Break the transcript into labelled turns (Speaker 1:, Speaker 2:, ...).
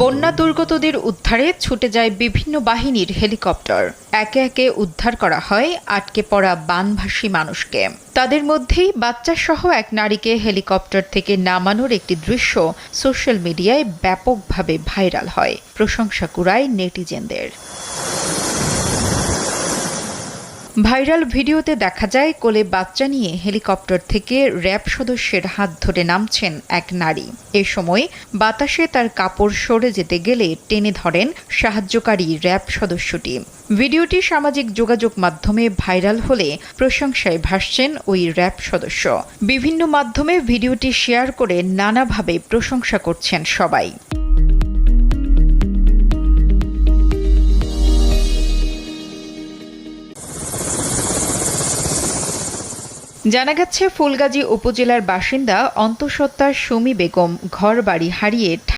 Speaker 1: বন্যা দুর্গতদের উদ্ধারে ছুটে যায় বিভিন্ন বাহিনীর হেলিকপ্টার। একে একে উদ্ধার করা হয় আটকে পড়া বানভাসী মানুষকে। তাদের মধ্যেই বাচ্চাসহ এক নারীকে হেলিকপ্টার থেকে নামানোর একটি দৃশ্য সোশ্যাল মিডিয়ায় ব্যাপকভাবে ভাইরাল হয়। প্রশংসা কুড়ায় নেটিজেনদের। ভাইরাল ভিডিওতে দেখা যায় কোলে বাচ্চা নিয়ে হেলিকপ্টার থেকে র্যাব সদস্যের হাত ধরে নামছেন এক নারী। এ সময় বাতাসে তার কাপড় সরে যেতে গেলে টেনে ধরেন সাহায্যকারী র্যাব সদস্যটি। ভিডিওটি সামাজিক যোগাযোগ মাধ্যমে ভাইরাল হলে প্রশংসায় ভাসছেন ওই র্যাব সদস্য। বিভিন্ন মাধ্যমে ভিডিওটি শেয়ার করে নানাভাবে প্রশংসা করছেন সবাই। জানা গেছে, ফুলগাজী উপজেলার বাসিন্দা অন্তঃসত্ত্বা সুমি বেগম ঘরবাড়ি হারিয়ে